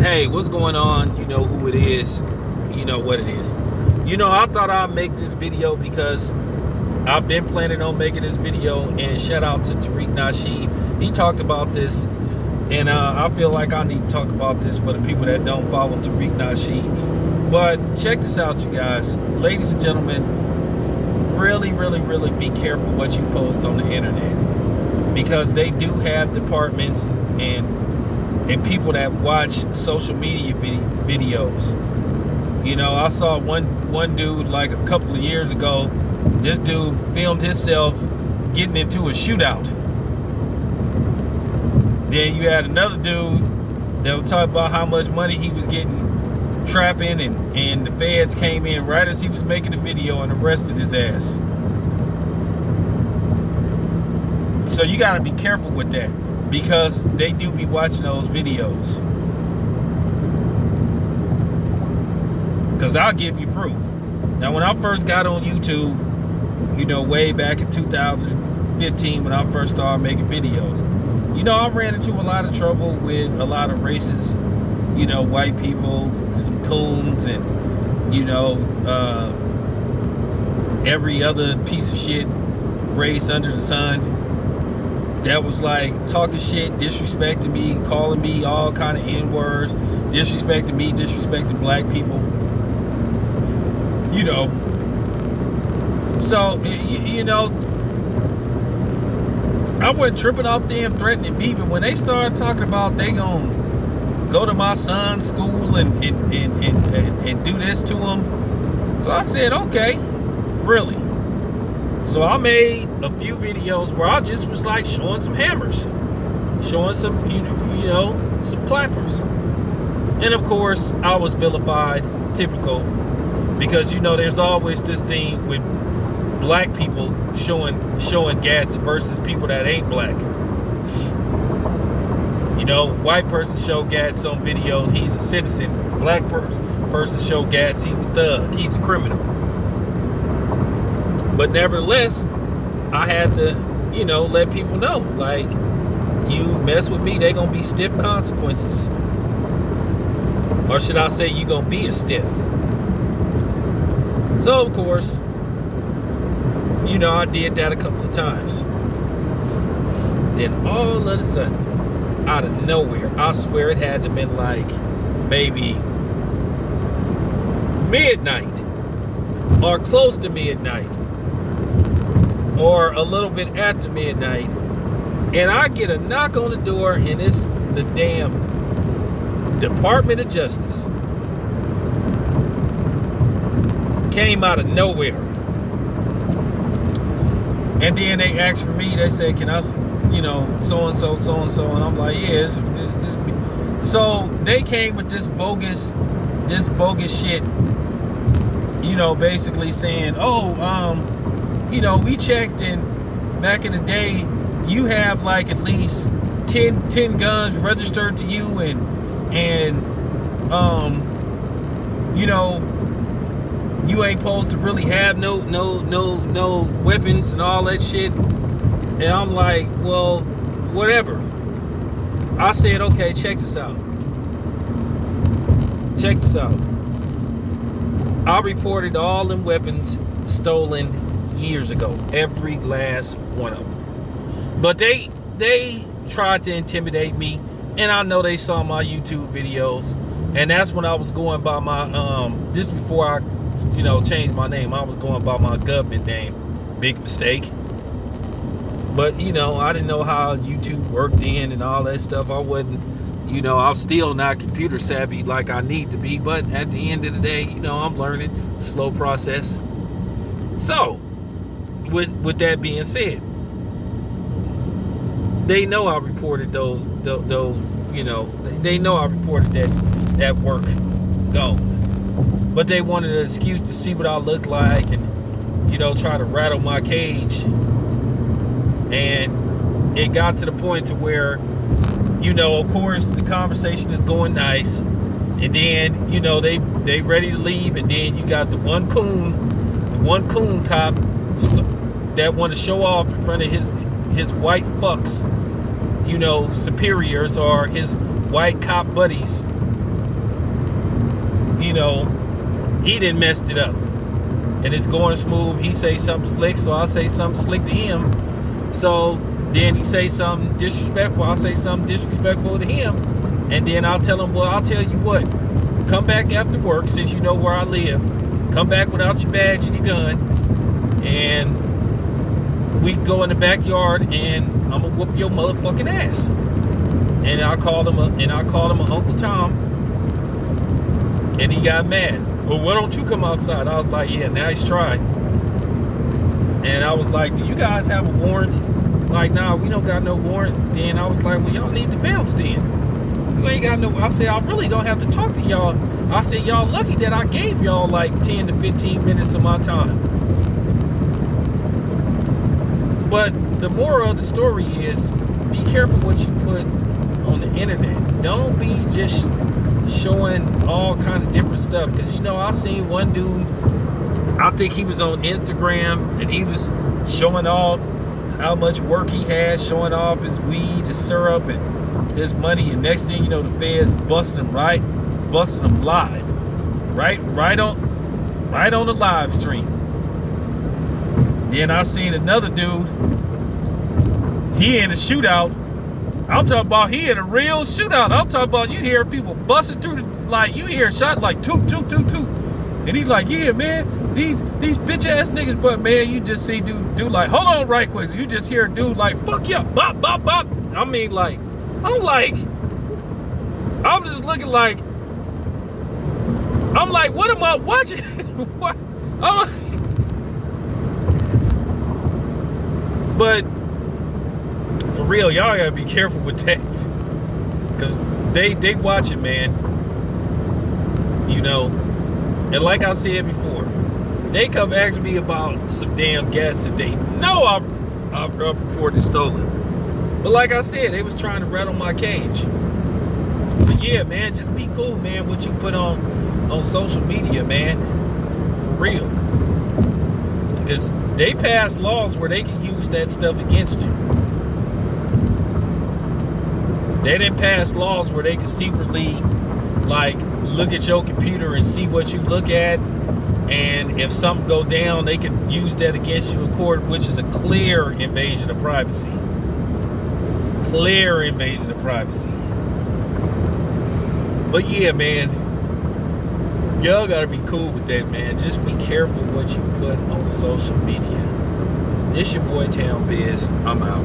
Hey, what's going on? You know who it is. You know what it is. I thought I'd make this video because I've been planning on making this video, and shout out to Tariq Nasheed. He talked about this, and I feel like I need to talk about this for the people that don't follow Tariq Nasheed. But check this out, you guys. Ladies and gentlemen, really be careful what you post on the internet, because they do have departments and people that watch social media videos. I saw one dude like a couple of years ago. This dude filmed himself getting into a shootout. Then you had another dude that would talk about how much money he was getting trapping, and the feds came in right as he was making the video and arrested his ass. So you got to be careful with that, because they do be watching those videos. Because I'll give you proof. Now, when I first got on YouTube, way back in 2015, when I first started making videos, I ran into a lot of trouble with a lot of racist, white people, some coons, and, every other piece of shit race under the sun. That was like talking shit, disrespecting me, calling me all kind of N-words, disrespecting me, disrespecting black people. So, I wasn't tripping off them threatening me, but when they started talking about they gonna go to my son's school and do this to him, so I said, okay, really? So I made a few videos where I just was like showing some hammers, showing some, some clappers. And of course, I was vilified, typical, because, there's always this thing with black people showing gats versus people that ain't black. White person show gats on videos, he's a citizen. Black person show gats, he's a thug, he's a criminal. But nevertheless, I had to, let people know, like, you mess with me, they gonna be stiff consequences. Or should I say, you gonna be a stiff. So, of course, I did that a couple of times. Then all of a sudden, out of nowhere, I swear it had to have been like maybe midnight or close to midnight, or a little bit after midnight, and I get a knock on the door, and it's the damn Department of Justice. Came out of nowhere. And then they asked for me. They said, can I, so-and-so, and I'm like, yeah, this me. So they came with this bogus shit, basically saying, we checked, and back in the day, you have like at least 10 guns registered to you, and you ain't supposed to really have no weapons and all that shit. And I'm like, well, whatever. I said, okay, check this out. I reported all them weapons stolen years ago, every last one of them. But they tried to intimidate me, and I know they saw my YouTube videos, and that's when I was going by my this before I changed my name. I was going by my government name. Big mistake. But I didn't know how YouTube worked in and all that stuff. I wasn't, I'm still not computer savvy like I need to be, but at the end of the day, I'm learning. Slow process. So with that being said, they know I reported those they know I reported that work gone. But they wanted an excuse to see what I look like and, try to rattle my cage. And it got to the point to where, of course, the conversation is going nice. And then, they ready to leave. And then you got the one coon cop that want to show off in front of his white fucks, superiors, or his white cop buddies, you know, he didn't messed it up. And it's going smooth. He say something slick, so I say something slick to him. So then he say something disrespectful, I'll say something disrespectful to him. And then I'll tell him, well, I'll tell you what, come back after work, since you know where I live. Come back without your badge and your gun, and we go in the backyard, and I'm gonna whoop your motherfucking ass. And I called him a Uncle Tom, and he got mad. Well, why don't you come outside? I was like, yeah, nice try. And I was like, do you guys have a warrant? Like, nah, we don't got no warrant. Then I was like, well, y'all need to bounce then. You ain't got no. I said, I really don't have to talk to y'all. I said, y'all lucky that I gave y'all like 10 to 15 minutes of my time. But the moral of the story is, be careful what you put on the internet. Don't be just showing all kind of different stuff. Because, you know, I seen one dude, I think he was on Instagram, and he was showing off how much work he had, showing off his weed, his syrup, and his money. And next thing you know, the feds busting him live. Right on the live stream. Then I seen another dude, he in a shootout. I'm talking about he in a real shootout. I'm talking about you hear people busting through like you hear a shot like toot. And he's like, yeah, man, these bitch ass niggas, but man, you just see dude like, hold on right quick. So you just hear a dude like, fuck you, bop, bop, bop. I mean, like, I'm just looking like, I'm like, what am I watching? What? But for real, y'all gotta be careful with that, cause they watch it, man. You know, and like I said before, they come ask me about some damn gas that they know I reported stolen. But like I said, they was trying to rattle my cage. But yeah, man, just be cool, man. What you put on social media, man, for real. Because they pass laws where they can use that stuff against you. They didn't pass laws where they can secretly, like, look at your computer and see what you look at. And if something go down, they can use that against you in court, which is a clear invasion of privacy. Clear invasion of privacy. But yeah, man, y'all gotta be cool with that, man. Just be careful what you put on social media. This your boy Town Biz. I'm out.